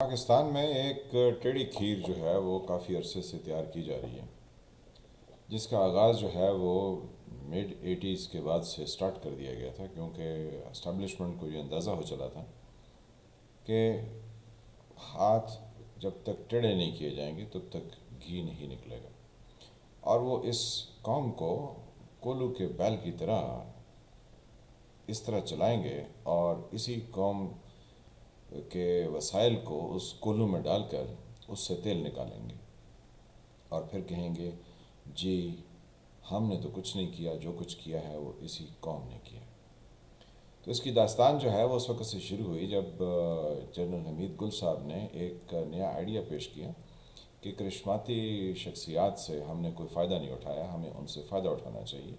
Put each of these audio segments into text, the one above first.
پاکستان میں ایک ٹیڑھی کھیر جو ہے وہ کافی عرصے سے تیار کی جا رہی ہے، جس کا آغاز جو ہے وہ مڈ ایٹیز کے بعد سے سٹارٹ کر دیا گیا تھا، کیونکہ اسٹیبلشمنٹ کو یہ اندازہ ہو چلا تھا کہ ہاتھ جب تک ٹیڑھے نہیں کیے جائیں گے تب تک گھی نہیں نکلے گا، اور وہ اس قوم کو کولو کے بیل کی طرح اس طرح چلائیں گے اور اسی قوم کے وسائل کو اس کولو میں ڈال کر اس سے تیل نکالیں گے اور پھر کہیں گے جی ہم نے تو کچھ نہیں کیا، جو کچھ کیا ہے وہ اسی قوم نے کیا۔ تو اس کی داستان جو ہے وہ اس وقت سے شروع ہوئی جب جنرل حمید گل صاحب نے ایک نیا آئیڈیا پیش کیا کہ کرشماتی شخصیات سے ہم نے کوئی فائدہ نہیں اٹھایا، ہمیں ان سے فائدہ اٹھانا چاہیے۔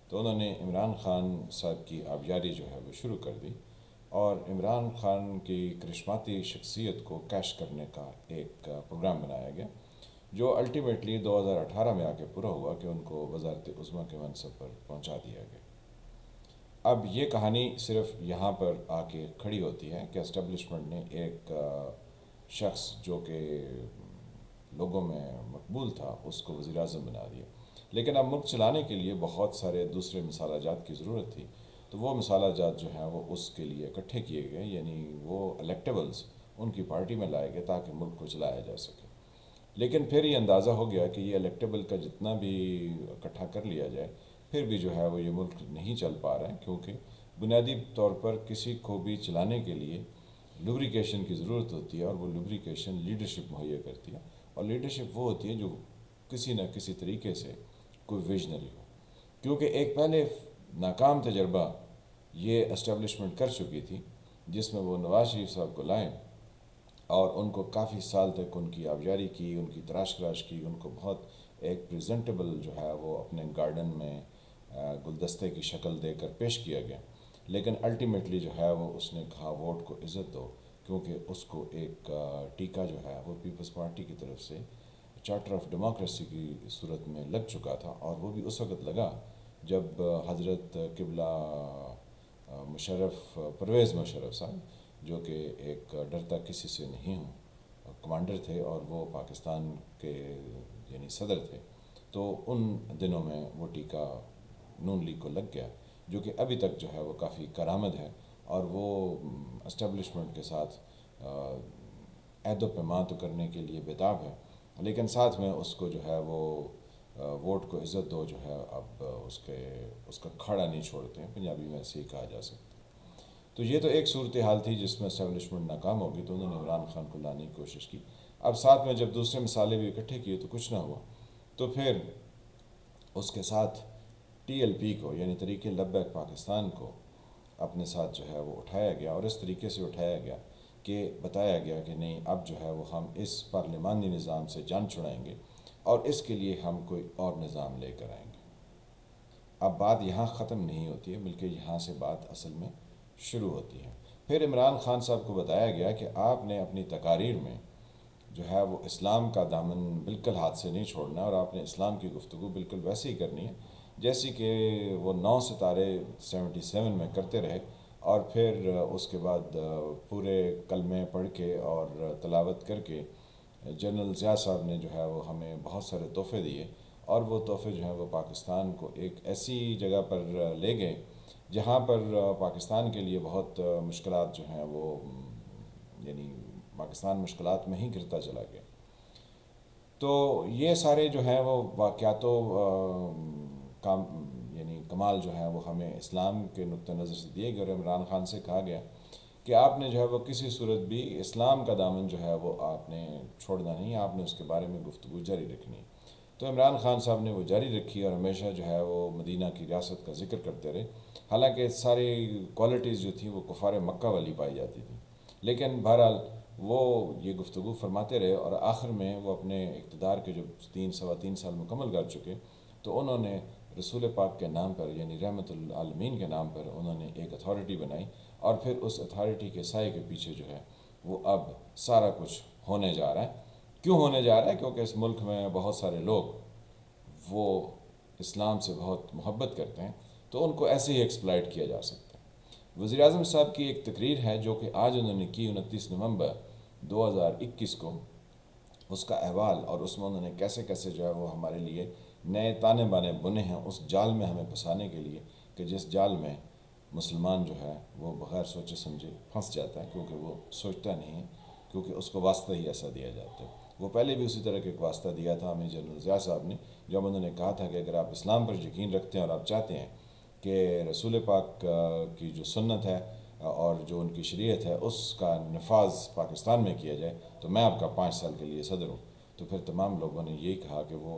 تو انہوں نے عمران خان صاحب کی آبیاری جو ہے وہ شروع کر دی، اور عمران خان کی کرشماتی شخصیت کو کیش کرنے کا ایک پروگرام بنایا گیا، جو الٹیمیٹلی 2018 میں آ کے پورا ہوا کہ ان کو وزارت عظمیٰ کے منصب پر پہنچا دیا گیا۔ اب یہ کہانی صرف یہاں پر آ کے کھڑی ہوتی ہے کہ اسٹیبلشمنٹ نے ایک شخص جو کہ لوگوں میں مقبول تھا اس کو وزیر اعظم بنا دیا، لیکن اب ملک چلانے کے لیے بہت سارے دوسرے مسالہ جات کی ضرورت تھی، تو وہ مسالہ جات جو ہیں وہ اس کے لیے اکٹھے کیے گئے، یعنی وہ الیکٹیبلز ان کی پارٹی میں لائے گئے تاکہ ملک کو چلایا جا سکے۔ لیکن پھر یہ اندازہ ہو گیا کہ یہ الیکٹیبل کا جتنا بھی اکٹھا کر لیا جائے پھر بھی جو ہے وہ یہ ملک نہیں چل پا رہا ہے، کیونکہ بنیادی طور پر کسی کو بھی چلانے کے لیے لوبریکیشن کی ضرورت ہوتی ہے، اور وہ لوبریکیشن لیڈرشپ مہیا کرتی ہے، اور لیڈرشپ وہ ہوتی ہے جو کسی نہ کسی طریقے سے کوئی ویژنری ہو۔ کیونکہ ایک پہلے ناکام تجربہ یہ اسٹیبلشمنٹ کر چکی تھی، جس میں وہ نواز شریف صاحب کو لائیں اور ان کو کافی سال تک ان کی آبیاری کی، ان کی تراش کراش کی، ان کو بہت ایک پریزنٹیبل جو ہے وہ اپنے گارڈن میں گلدستے کی شکل دے کر پیش کیا گیا، لیکن الٹیمیٹلی جو ہے وہ اس نے کہا ووٹ کو عزت دو، کیونکہ اس کو ایک ٹیکہ جو ہے وہ پیپلز پارٹی کی طرف سے چارٹر آف ڈیموکریسی کی صورت میں لگ چکا تھا، اور وہ بھی اس وقت لگا جب حضرت قبلہ پرویز مشرف صاحب، جو کہ ایک ڈرتا کسی سے نہیں ہوں کمانڈر تھے، اور وہ پاکستان کے یعنی صدر تھے، تو ان دنوں میں وہ ٹیکہ نون لیگ کو لگ گیا، جو کہ ابھی تک جو ہے وہ کافی کارآمد ہے، اور وہ اسٹیبلشمنٹ کے ساتھ عہد و پیمان تو کرنے کے لیے بےتاب ہے، لیکن ساتھ میں اس کو جو ہے وہ ووٹ کو عزت دو جو ہے اب اس کا کھاڑا نہیں چھوڑتے ہیں، پنجابی میں ایسے ہی کہا جا سکتا ہے۔ تو یہ تو ایک صورتحال تھی جس میں اسٹیبلشمنٹ ناکام ہوگی، تو انہوں نے عمران خان کو لانے کی کوشش کی۔ اب ساتھ میں جب دوسرے مسالے بھی اکٹھے کیے تو کچھ نہ ہوا، تو پھر اس کے ساتھ ٹی ایل پی کو یعنی تحریک لبیک پاکستان کو اپنے ساتھ جو ہے وہ اٹھایا گیا، اور اس طریقے سے اٹھایا گیا کہ بتایا گیا کہ نہیں، اب جو ہے وہ ہم اس پارلیمانی نظام سے جان چھڑائیں گے، اور اس کے لیے ہم کوئی اور نظام لے کر آئیں گے۔ اب بات یہاں ختم نہیں ہوتی ہے، بلکہ یہاں سے بات اصل میں شروع ہوتی ہے۔ پھر عمران خان صاحب کو بتایا گیا کہ آپ نے اپنی تقاریر میں جو ہے وہ اسلام کا دامن بالکل ہاتھ سے نہیں چھوڑنا، اور آپ نے اسلام کی گفتگو بالکل ویسے ہی کرنی ہے جیسی کہ وہ 9 ستارے 77 میں کرتے رہے، اور پھر اس کے بعد پورے کلمے پڑھ کے اور تلاوت کر کے جنرل ضیاء صاحب نے جو ہے وہ ہمیں بہت سارے تحفے دیے، اور وہ تحفے جو ہیں وہ پاکستان کو ایک ایسی جگہ پر لے گئے جہاں پر پاکستان کے لیے بہت مشکلات جو ہیں وہ یعنی پاکستان مشکلات میں ہی گرتا چلا گیا۔ تو یہ سارے جو ہیں وہ واقعات و کام یعنی کمال جو ہیں وہ ہمیں اسلام کے نقطہ نظر سے دیے گئے، اور عمران خان سے کہا گیا کہ آپ نے جو ہے وہ کسی صورت بھی اسلام کا دامن جو ہے وہ آپ نے چھوڑنا نہیں، آپ نے اس کے بارے میں گفتگو جاری رکھنی ہے۔ تو عمران خان صاحب نے وہ جاری رکھی، اور ہمیشہ جو ہے وہ مدینہ کی ریاست کا ذکر کرتے رہے، حالانکہ ساری کوالٹیز جو تھیں وہ کفار مکہ والی پائی جاتی تھیں، لیکن بہرحال وہ یہ گفتگو فرماتے رہے، اور آخر میں وہ اپنے اقتدار کے جو 3 سوا 3 سال مکمل کر چکے، تو انہوں نے رسول پاک کے نام پر یعنی رحمت العالمین کے نام پر انہوں نے ایک اتھارٹی بنائی، اور پھر اس اتھارٹی کے سائے کے پیچھے جو ہے وہ اب سارا کچھ ہونے جا رہا ہے۔ کیوں ہونے جا رہا ہے؟ کیونکہ اس ملک میں بہت سارے لوگ وہ اسلام سے بہت محبت کرتے ہیں، تو ان کو ایسے ہی ایکسپلائٹ کیا جا سکتا ہے۔ وزیر اعظم صاحب کی ایک تقریر ہے جو کہ آج انہوں نے کی 29 نومبر 2021 کو اس کا احوال اور اس میں انہوں نے کیسے کیسے جو ہے وہ ہمارے لیے نئے تانے بانے بنے ہیں اس جال میں ہمیں پھنسانے کے لیے، کہ جس جال میں مسلمان جو ہے وہ بغیر سوچے سمجھے پھنس جاتا ہے، کیونکہ وہ سوچتا نہیں ہے، کیونکہ اس کو واسطہ ہی ایسا دیا جاتا ہے۔ وہ پہلے بھی اسی طرح کے ایک واسطہ دیا تھا ہمیں جنرل ضیاء صاحب نے، جب انہوں نے کہا تھا کہ اگر آپ اسلام پر یقین رکھتے ہیں اور آپ چاہتے ہیں کہ رسول پاک کی جو سنت ہے اور جو ان کی شریعت ہے اس کا نفاذ پاکستان میں کیا جائے، تو میں آپ کا 5 سال کے لیے صدر ہوں۔ تو پھر تمام لوگوں نے یہی کہا کہ وہ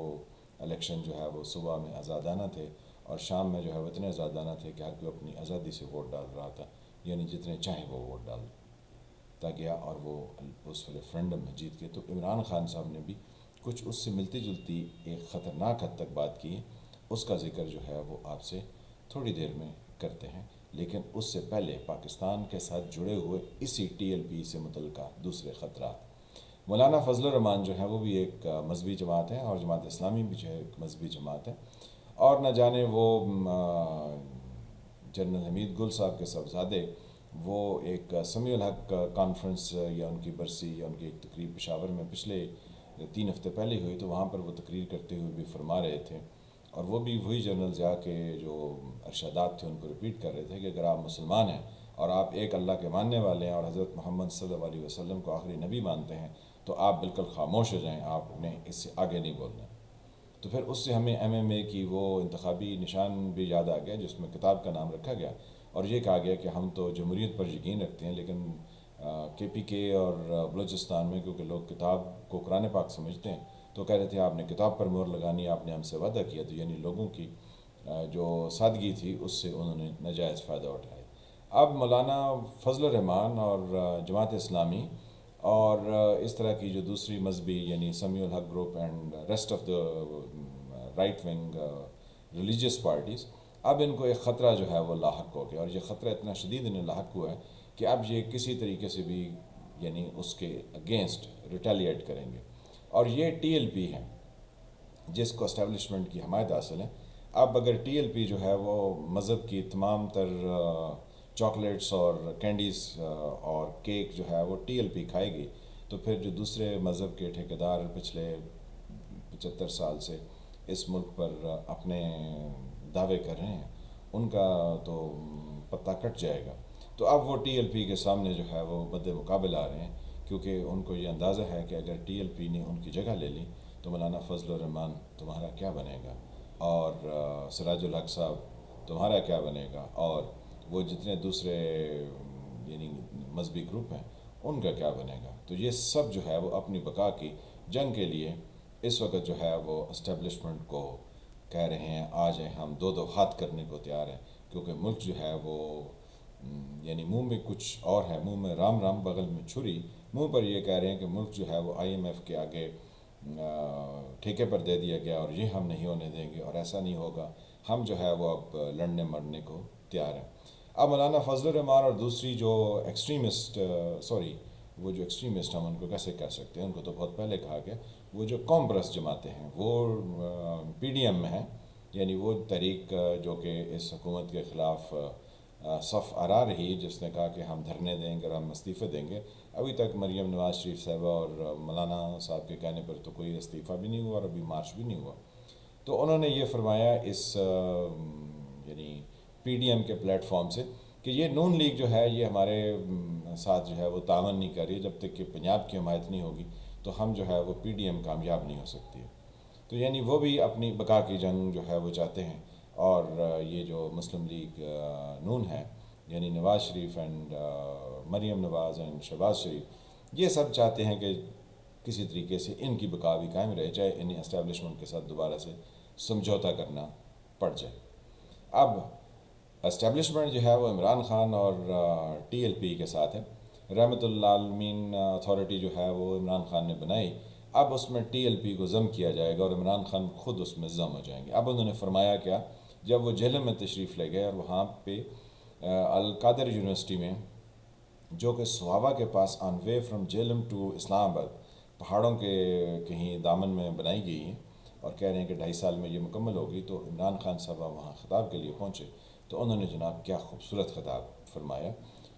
الیکشن جو ہے وہ صبح میں آزادانہ تھے اور شام میں جو ہے وہ اتنے آزادانہ تھے کہ ہر کوئی اپنی آزادی سے ووٹ ڈال رہا تھا، یعنی جتنے چاہیں وہ ووٹ ڈالتا گیا اور وہ اس ریفرینڈم میں جیت گئے۔ تو عمران خان صاحب نے بھی کچھ اس سے ملتی جلتی ایک خطرناک حد تک بات کی ہے، اس کا ذکر جو ہے وہ آپ سے تھوڑی دیر میں کرتے ہیں، لیکن اس سے پہلے پاکستان کے ساتھ جڑے ہوئے اسی ٹی ایل پی سے متعلقہ دوسرے خطرات۔ مولانا فضل الرحمان جو ہے وہ بھی ایک مذہبی جماعت ہے، اور جماعت اسلامی بھی جو ہے ایک مذہبی جماعت ہے، اور نہ جانے وہ جنرل حمید گل صاحب کے صاحبزادے وہ ایک سمیع الحق کانفرنس یا ان کی برسی یا ان کی ایک تقریب پشاور میں پچھلے 3 ہفتے پہلے ہوئی، تو وہاں پر وہ تقریر کرتے ہوئے بھی فرما رہے تھے، اور وہ بھی وہی جنرل ضیاء کے جو ارشادات تھے ان کو ریپیٹ کر رہے تھے کہ اگر آپ مسلمان ہیں اور آپ ایک اللہ کے ماننے والے ہیں اور حضرت محمد صلی اللہ علیہ وسلم کو آخری نبی مانتے ہیں تو آپ بالکل خاموش ہو جائیں، آپ نے اس سے آگے نہیں بولنا۔ تو پھر اس سے ہمیں ایم ایم اے کی وہ انتخابی نشان بھی یاد آ گیا جس میں کتاب کا نام رکھا گیا، اور یہ کہا گیا کہ ہم تو جمہوریت پر یقین رکھتے ہیں، لیکن کے پی کے اور بلوچستان میں کیونکہ لوگ کتاب کو قرآن پاک سمجھتے ہیں تو کہہ رہے تھے آپ نے کتاب پر مہر لگانی، آپ نے ہم سے وعدہ کیا، تو یعنی لوگوں کی جو سادگی تھی اس سے انہوں نے ناجائز فائدہ اٹھایا۔ اب مولانا فضل الرحمان اور جماعت اسلامی اور اس طرح کی جو دوسری مذہبی یعنی سمیع الحق group and rest of the right wing religious parties, اب ان کو ایک خطرہ جو ہے وہ لاحق ہو گیا، اور یہ خطرہ اتنا شدید انہیں لاحق ہوا ہے کہ اب یہ کسی طریقے سے بھی یعنی اس کے اگینسٹ ریٹیلیٹ کریں گے، اور یہ ٹی ایل پی ہے جس کو اسٹیبلشمنٹ کی حمایت حاصل ہے۔ اب اگر ٹی ایل پی جو ہے وہ مذہب کی تمام تر چاکلیٹس اور کینڈیز اور کیک جو ہے وہ ٹی ایل پی کھائے گی، تو پھر جو دوسرے مذہب کے ٹھیکیدار پچھلے 75 سال سے اس ملک پر اپنے دعوے کر رہے ہیں ان کا تو پتہ کٹ جائے گا۔ تو اب وہ ٹی ایل پی کے سامنے جو ہے وہ مد مقابل آ رہے ہیں، کیونکہ ان کو یہ اندازہ ہے کہ اگر ٹی ایل پی نے ان کی جگہ لے لی تو مولانا فضل الرحمان تمہارا کیا بنے گا، اور سراج الحق صاحب تمہارا کیا بنے گا، اور وہ جتنے دوسرے یعنی مذہبی گروپ ہیں ان کا کیا بنے گا۔ تو یہ سب جو ہے وہ اپنی بقا کی جنگ کے لیے اس وقت جو ہے وہ اسٹیبلشمنٹ کو کہہ رہے ہیں آ جائیں، ہم دو ہاتھ کرنے کو تیار ہیں، کیونکہ ملک جو ہے وہ یعنی منہ میں کچھ اور ہے، منہ میں رام رام بغل میں چھری، منہ پر یہ کہہ رہے ہیں کہ ملک جو ہے وہ آئی ایم ایف کے آگے ٹھیکے پر دے دیا گیا اور یہ ہم نہیں ہونے دیں گے اور ایسا نہیں ہوگا، ہم جو ہے وہ اب لڑنے مرنے کو تیار ہیں۔ اب مولانا فضل الرحمان اور دوسری جو ایکسٹریمسٹ وہ جو ایکسٹریمسٹ ہم ان کو کیسے کہہ سکتے ہیں، ان کو تو بہت پہلے کہا گیا، وہ جو قوم پرست جماعتیں ہیں وہ پی ڈی ایم میں ہیں، یعنی وہ تحریک جو کہ اس حکومت کے خلاف صف آرا رہی، جس نے کہا کہ ہم دھرنے دیں گے اور ہم استعفے دیں گے۔ ابھی تک مریم نواز شریف صاحبہ اور مولانا صاحب کے کہنے پر تو کوئی استعفیٰ بھی نہیں ہوا اور ابھی مارچ بھی نہیں ہوا۔ تو انہوں نے یہ فرمایا اس یعنی پی ڈی ایم کے پلیٹ فارم سے کہ یہ نون لیگ جو ہے یہ ہمارے ساتھ جو ہے وہ تعاون نہیں کر رہی، جب تک کہ پنجاب کی حمایت نہیں ہوگی تو ہم جو ہے وہ پی ڈی ایم کامیاب نہیں ہو سکتی ہے۔ تو یعنی وہ بھی اپنی بقا کی جنگ جو ہے وہ چاہتے ہیں، اور یہ جو مسلم لیگ نون ہے یعنی نواز شریف اینڈ مریم نواز اینڈ شہباز شریف، یہ سب چاہتے ہیں کہ کسی طریقے سے ان کی بقا بھی قائم رہ جائے، انہیں اسٹیبلشمنٹ کے ساتھ دوبارہ سے سمجھوتا کرنا پڑ جائے۔ اب اسٹیبلشمنٹ جو ہے وہ عمران خان اور ٹی ایل پی کے ساتھ ہے، رحمت اللہ عالمین اتھارٹی جو ہے وہ عمران خان نے بنائی، اب اس میں ٹی ایل پی کو ضم کیا جائے گا اور عمران خان خود اس میں ضم ہو جائیں گے۔ اب انہوں نے فرمایا کیا، جب وہ جہلم میں تشریف لے گئے اور وہاں پہ القادر یونیورسٹی میں جو کہ سوابا کے پاس آن وے فرام جہلم ٹو اسلام آباد، پہاڑوں کے کہیں دامن میں بنائی گئی ہیں، اور کہہ رہے ہیں کہ 2.5 سال میں یہ مکمل ہوگی، تو عمران خان صاحب وہاں خطاب کے لیے پہنچے تو انہوں نے جناب کیا خوبصورت خطاب فرمایا۔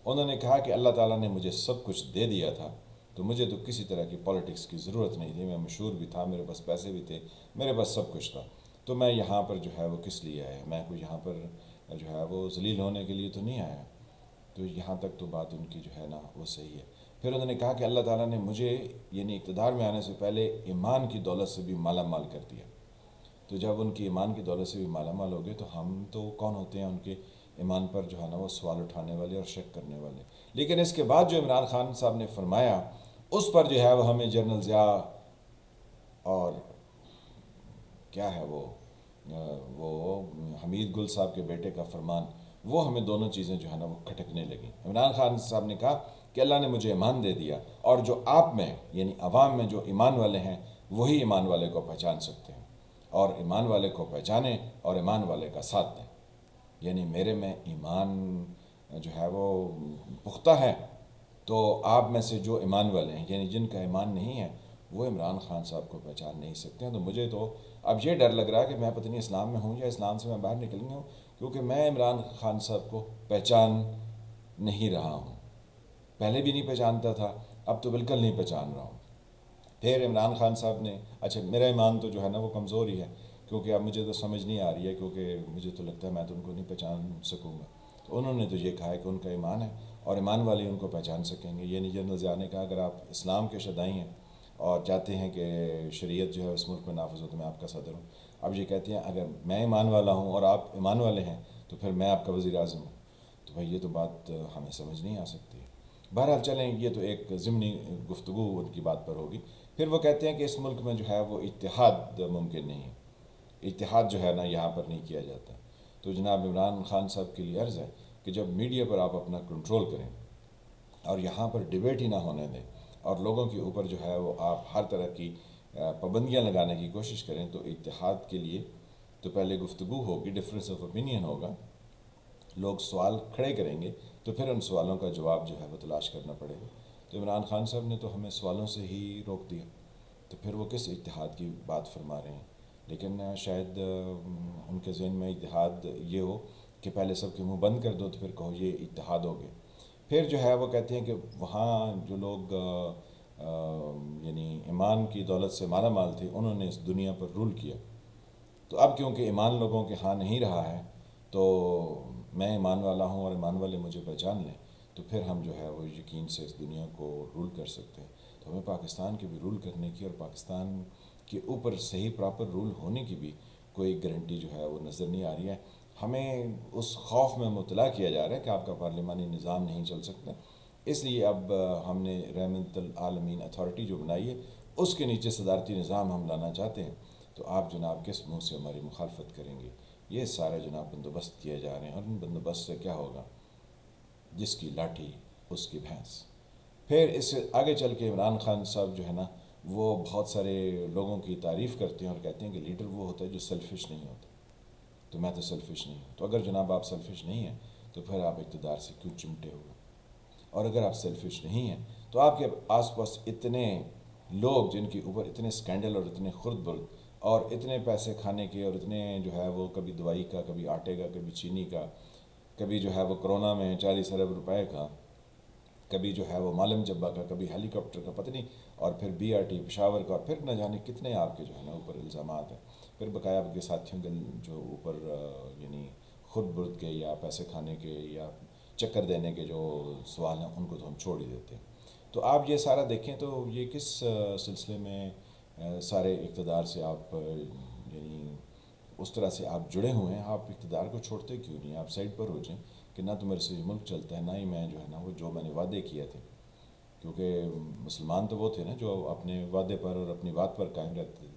انہوں نے کہا کہ اللہ تعالیٰ نے مجھے سب کچھ دے دیا تھا تو مجھے تو کسی طرح کی پالیٹکس کی ضرورت نہیں تھی، میں مشہور بھی تھا، میرے پاس پیسے بھی تھے، میرے پاس سب کچھ تھا، تو میں یہاں پر جو ہے وہ کس لیے آیا؟ میں کوئی یہاں پر جو ہے وہ ذلیل ہونے کے لیے تو نہیں آیا۔ تو یہاں تک تو بات ان کی جو ہے نا وہ صحیح ہے۔ پھر انہوں نے کہا کہ اللہ تعالیٰ نے مجھے یعنی اقتدار میں آنے سے پہلے ایمان کی دولت سے بھی مالا مال کر دیا۔ تو جب ان کی ایمان کی دولت سے بھی مالا مال ہو گئے تو ہم تو کون ہوتے ہیں ان کے ایمان پر جو ہے نا وہ سوال اٹھانے والے اور شک کرنے والے؟ لیکن اس کے بعد جو عمران خان صاحب نے فرمایا اس پر جو ہے وہ ہمیں جنرل ضیاء اور کیا ہے وہ حمید گل صاحب کے بیٹے کا فرمان، وہ ہمیں دونوں چیزیں جو ہے نا وہ کھٹکنے لگیں۔ عمران خان صاحب نے کہا کہ اللہ نے مجھے ایمان دے دیا، اور جو آپ میں یعنی عوام میں جو ایمان والے ہیں وہی ایمان والے کو پہچان سکتے ہیں، اور ایمان والے کو پہچانیں اور ایمان والے کا ساتھ دیں۔ یعنی میرے میں ایمان جو ہے وہ پختہ ہے، تو آپ میں سے جو ایمان والے ہیں یعنی جن کا ایمان نہیں ہے وہ عمران خان صاحب کو پہچان نہیں سکتے ہیں۔ تو مجھے تو اب یہ ڈر لگ رہا ہے کہ میں پتہ نہیں اسلام میں ہوں یا اسلام سے میں باہر نکل گیا ہوں، کیونکہ میں عمران خان صاحب کو پہچان نہیں رہا ہوں۔ پہلے بھی نہیں پہچانتا تھا، اب تو بالکل نہیں پہچان رہا ہوں۔ پھر عمران خان صاحب نے اچھا میرا ایمان تو جو ہے نا وہ کمزور ہی ہے، کیونکہ اب مجھے تو سمجھ نہیں آ رہی ہے، کیونکہ مجھے تو لگتا ہے میں تو ان کو نہیں پہچان سکوں گا۔ تو انہوں نے تو یہ کہا ہے کہ ان کا ایمان ہے اور ایمان والے ان کو پہچان سکیں گے۔ یعنی جنرل ضیاء نے کہا اگر آپ اسلام کے شدائی ہیں اور چاہتے ہیں کہ شریعت جو ہے اس ملک میں نافذ ہو تو میں آپ کا صدر ہوں۔ اب یہ کہتے ہیں اگر میں ایمان والا ہوں اور آپ ایمان والے ہیں تو پھر میں آپ کا وزیر اعظم ہوں، تو بھائی یہ تو بات ہمیں سمجھ نہیں آ سکتی۔ بہرحال چلیں، یہ تو ایک ضمنی گفتگو ان کی بات پر ہوگی۔ پھر وہ کہتے ہیں کہ اس ملک میں جو ہے وہ اتحاد ممکن نہیں ہے، اتحاد جو ہے نا یہاں پر نہیں کیا جاتا۔ تو جناب عمران خان صاحب کے لیے عرض ہے کہ جب میڈیا پر آپ اپنا کنٹرول کریں اور یہاں پر ڈبیٹ ہی نہ ہونے دیں اور لوگوں کے اوپر جو ہے وہ آپ ہر طرح کی پابندیاں لگانے کی کوشش کریں، تو اتحاد کے لیے تو پہلے گفتگو ہوگی، ڈفرینس آف اوپینین ہوگا، لوگ سوال کھڑے کریں گے، تو پھر ان سوالوں کا جواب جو ہے وہ تلاش کرنا پڑے گا۔ تو عمران خان صاحب نے تو ہمیں سوالوں سے ہی روک دیا، تو پھر وہ کس اتحاد کی بات فرما رہے ہیں؟ لیکن شاید ان کے ذہن میں اتحاد یہ ہو کہ پہلے سب کے منہ بند کر دو تو پھر کہو یہ اتحاد ہو گیا۔ پھر جو ہے وہ کہتے ہیں کہ وہاں جو لوگ یعنی ایمان کی دولت سے مالا مال تھے انہوں نے اس دنیا پر رول کیا، تو اب کیونکہ ایمان لوگوں کے ہاں نہیں رہا ہے تو میں ایمان والا ہوں اور ایمان والے مجھے پہچان لیں، تو پھر ہم جو ہے وہ یقین سے اس دنیا کو رول کر سکتے ہیں۔ تو ہمیں پاکستان کے بھی رول کرنے کی اور پاکستان کے اوپر صحیح پراپر رول ہونے کی بھی کوئی گارنٹی جو ہے وہ نظر نہیں آ رہی ہے۔ ہمیں اس خوف میں مبتلا کیا جا رہا ہے کہ آپ کا پارلیمانی نظام نہیں چل سکتا، اس لیے اب ہم نے رحمت العالمین اتھارٹی جو بنائی ہے اس کے نیچے صدارتی نظام ہم لانا چاہتے ہیں، تو آپ جناب کس منہ سے ہماری مخالفت کریں گے؟ یہ سارے جناب بندوبست کیے جا رہے ہیں، اور ان بندوبست سے کیا ہوگا؟ جس کی لاٹھی اس کی بھینس۔ پھر اس سے آگے چل کے عمران خان صاحب جو ہے نا وہ بہت سارے لوگوں کی تعریف کرتے ہیں اور کہتے ہیں کہ لیڈر وہ ہوتا ہے جو سیلفش نہیں ہوتا۔ تو میں تو سیلفش نہیں ہوں، تو اگر جناب آپ سیلفش نہیں ہیں تو پھر آپ اقتدار سے کیوں چمٹے ہوئے؟ اور اگر آپ سیلفش نہیں ہیں تو آپ کے آس پاس اتنے لوگ جن کے اوپر اتنے سکینڈل اور اتنے خرد برد اور اتنے پیسے کھانے کے اور اتنے جو ہے وہ کبھی دوائی کا، کبھی آٹے کا، کبھی چینی کا، کبھی جو ہے وہ کرونا میں 40 ارب روپے کا، کبھی جو ہے وہ مالم جبہ کا، کبھی ہیلی کاپٹر کا، پتہ نہیں، اور پھر بی آر ٹی پشاور کا، اور پھر نہ جانے کتنے آپ کے جو ہے نا اوپر الزامات ہیں۔ پھر بقایا آپ کے ساتھیوں کے جو اوپر یعنی خود برد کے یا پیسے کھانے کے یا چکر دینے کے جو سوال ہیں ان کو تو ہم چھوڑ ہی دیتے ہیں۔ تو آپ یہ سارا دیکھیں تو یہ کس سلسلے میں سارے اقتدار سے آپ یعنی اس طرح سے آپ جڑے ہوئے ہیں، آپ اقتدار کو چھوڑتے کیوں نہیں؟ آپ سائڈ پر ہو جائیں کہ نہ تو میرے سے یہ ملک چلتا ہے، نہ ہی میں جو ہے نا وہ جو میں نے وعدے کیے تھے، کیونکہ مسلمان تو وہ تھے نا جو اپنے وعدے پر اور اپنی بات پر قائم رہتے تھے۔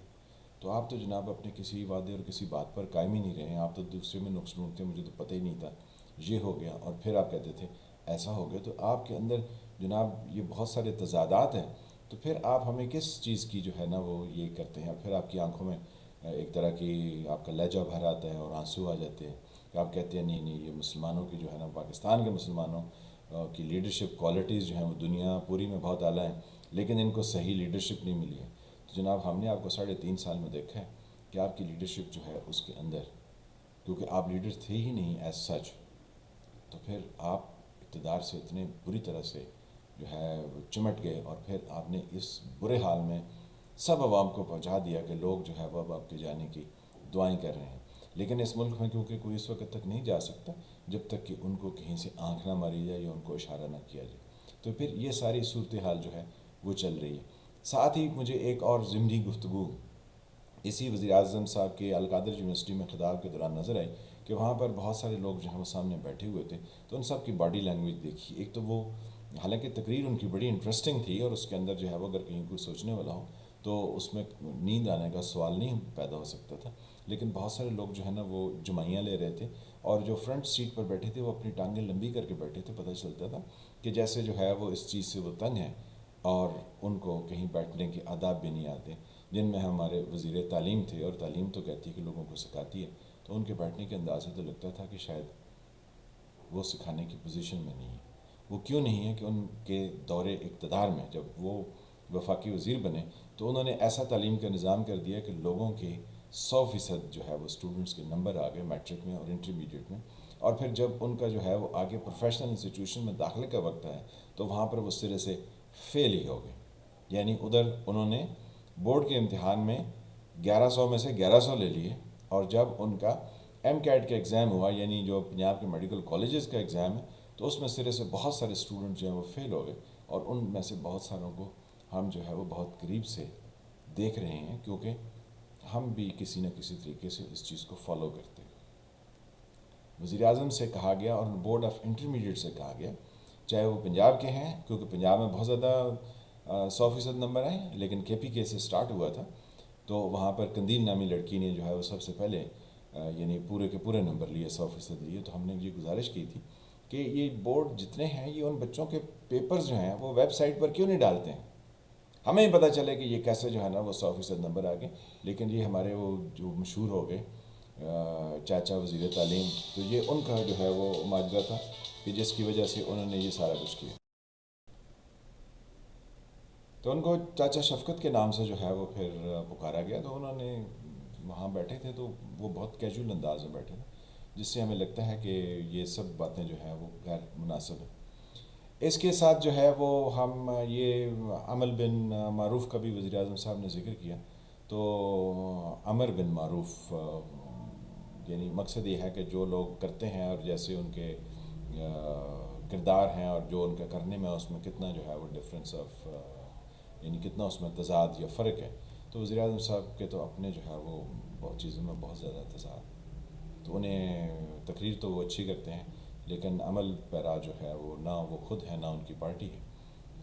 تو آپ تو جناب اپنے کسی وعدے اور کسی بات پر قائم ہی نہیں رہے ہیں، آپ تو دوسرے میں نقص ڈھونڈتے ہیں، مجھے تو پتہ ہی نہیں تھا یہ ہو گیا، اور پھر آپ کہتے تھے ایسا ہو گیا۔ تو آپ کے اندر جناب یہ بہت سارے تضادات ہیں، تو پھر آپ ہمیں کس چیز کی جو ہے نا وہ یہ کرتے ہیں؟ اور پھر آپ کی آنکھوں میں ایک طرح کی آپ کا لہجہ بھر آتا ہے اور آنسو آ جاتے ہیں کہ آپ کہتے ہیں نہیں نہیں یہ مسلمانوں کی جو ہے نا پاکستان کے مسلمانوں کی لیڈرشپ کوالٹیز جو ہیں وہ دنیا پوری میں بہت اعلیٰ ہیں، لیکن ان کو صحیح لیڈرشپ نہیں ملی ہے۔ تو جناب ہم نے آپ کو 3.5 سال میں دیکھا ہے کہ آپ کی لیڈرشپ جو ہے اس کے اندر، کیونکہ آپ لیڈر تھے ہی نہیں ایز سچ، تو پھر آپ اقتدار سے اتنے بری طرح سے جو ہے چمٹ گئے اور پھر آپ نے اس برے حال میں سب عوام کو پہنچا دیا کہ لوگ جو ہے وہ اب آپ کے جانے کی دعائیں کر رہے ہیں. لیکن اس ملک میں کیونکہ کوئی اس وقت تک نہیں جا سکتا جب تک کہ ان کو کہیں سے آنکھ نہ ماری جائے یا ان کو اشارہ نہ کیا جائے. تو پھر یہ ساری صورتحال جو ہے وہ چل رہی ہے. ساتھ ہی مجھے ایک اور ضمنی گفتگو اسی وزیر اعظم صاحب کے القادر یونیورسٹی میں خطاب کے دوران نظر آئی کہ وہاں پر بہت سارے لوگ جو ہیں وہ سامنے بیٹھے ہوئے تھے. تو ان سب کی باڈی لینگویج دیکھی. ایک تو وہ حالانکہ تقریر ان کی بڑی انٹرسٹنگ تھی اور اس کے اندر جو ہے وہ اگر کہیں کوئی سوچنے والا ہو تو اس میں نیند آنے کا سوال نہیں پیدا ہو سکتا تھا. لیکن بہت سارے لوگ جو ہے نا وہ جمائیاں لے رہے تھے اور جو فرنٹ سیٹ پر بیٹھے تھے وہ اپنی ٹانگیں لمبی کر کے بیٹھے تھے. پتہ چلتا تھا کہ جیسے جو ہے وہ اس چیز سے وہ تنگ ہیں اور ان کو کہیں بیٹھنے کے آداب بھی نہیں آتے. جن میں ہمارے وزیر تعلیم تھے اور تعلیم تو کہتی ہے کہ لوگوں کو سکھاتی ہے, تو ان کے بیٹھنے کے انداز سے تو لگتا تھا کہ شاید وہ سکھانے کی پوزیشن میں نہیں ہے. وہ کیوں نہیں ہے کہ ان کے دور اقتدار میں جب وہ وفاقی وزیر بنے تو انہوں نے ایسا تعلیم کا نظام کر دیا کہ لوگوں کے 100% جو ہے وہ اسٹوڈنٹس کے نمبر آ گئے میٹرک میں اور انٹرمیڈیٹ میں. اور پھر جب ان کا جو ہے وہ آگے پروفیشنل انسٹیٹیوشن میں داخلے کا وقت آیا تو وہاں پر وہ سرے سے فیل ہی ہو گئے. یعنی ادھر انہوں نے بورڈ کے امتحان میں 1100 میں سے 1100 لے لیے اور جب ان کا ایم کیٹ کا ایگزام ہوا یعنی جو پنجاب کے میڈیکل کالجز کا ایگزام ہے تو اس میں سرے سے بہت سارے اسٹوڈنٹ جو ہیں وہ فیل ہو گئے. اور ان میں سے بہت ساروں کو ہم جو ہے وہ بہت قریب سے دیکھ رہے ہیں کیونکہ ہم بھی کسی نہ کسی طریقے سے اس چیز کو فالو کرتے ہیں. وزیر اعظم سے کہا گیا اور بورڈ آف انٹرمیڈیٹ سے کہا گیا چاہے وہ پنجاب کے ہیں کیونکہ پنجاب میں بہت زیادہ 100% نمبر آئے, لیکن کے پی کے سے سٹارٹ ہوا تھا تو وہاں پر قندیل نامی لڑکی نے جو ہے وہ سب سے پہلے یعنی پورے کے پورے نمبر لیے 100% لیے. تو ہم نے یہ گزارش کی تھی کہ یہ بورڈ جتنے ہیں یہ ان بچوں کے پیپرز جو ہیں وہ ویب سائٹ پر کیوں نہیں ڈالتے ہیں. ہمیں ہی پتہ چلے کہ یہ کیسے جو ہے نا وہ 100% نمبر آ گئے. لیکن یہ ہمارے وہ جو مشہور ہو گئے چاچا وزیر تعلیم, تو یہ ان کا جو ہے وہ ماجرا تھا کہ جس کی وجہ سے انہوں نے یہ سارا کچھ کیا. تو ان کو چاچا شفقت کے نام سے جو ہے وہ پھر پکارا گیا. تو انہوں نے وہاں بیٹھے تھے تو وہ بہت کیجول انداز میں بیٹھے تھے جس سے ہمیں لگتا ہے کہ یہ سب باتیں جو ہیں وہ غیر مناسب ہیں. اس کے ساتھ جو ہے وہ ہم یہ عمل بن معروف کا بھی وزیر اعظم صاحب نے ذکر کیا. تو امر بن معروف یعنی مقصد یہ ہے کہ جو لوگ کرتے ہیں اور جیسے ان کے کردار ہیں اور جو ان کا کرنے میں اس میں کتنا جو ہے وہ ڈفرینس آف یعنی کتنا اس میں تضاد یا فرق ہے. تو وزیر اعظم صاحب کے تو اپنے جو ہے وہ بہت چیزوں میں بہت زیادہ تضاد, تو انہیں تقریر تو وہ اچھی کرتے ہیں لیکن عمل پیرا جو ہے وہ نہ وہ خود ہے نہ ان کی پارٹی ہے.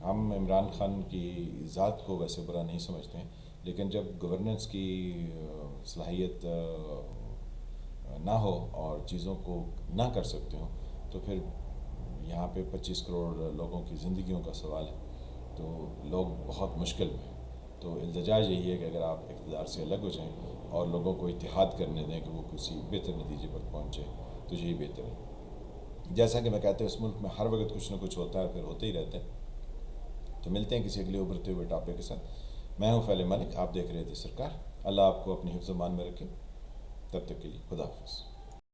ہم عمران خان کی ذات کو ویسے برا نہیں سمجھتے ہیں لیکن جب گورننس کی صلاحیت نہ ہو اور چیزوں کو نہ کر سکتے ہوں تو پھر یہاں پہ 25 کروڑ لوگوں کی زندگیوں کا سوال ہے تو لوگ بہت مشکل میں ہیں. تو التجا یہی ہے کہ اگر آپ اقتدار سے الگ ہو جائیں اور لوگوں کو اتحاد کرنے دیں کہ وہ کسی بہتر نتیجے پر پہنچے تو یہی بہتر ہے. جیسا کہ میں کہتا ہوں اس ملک میں ہر وقت کچھ نہ کچھ ہوتا ہے, پھر ہوتے ہی رہتے ہیں. تو ملتے ہیں کسی اگلے ابھرتے ہوئے ٹاپک کے ساتھ. میں ہوں فیل ملک, آپ دیکھ رہے تھے سرکار. اللہ آپ کو اپنی حفظ و امان میں رکھے. تب تک کے لیے خدا حافظ.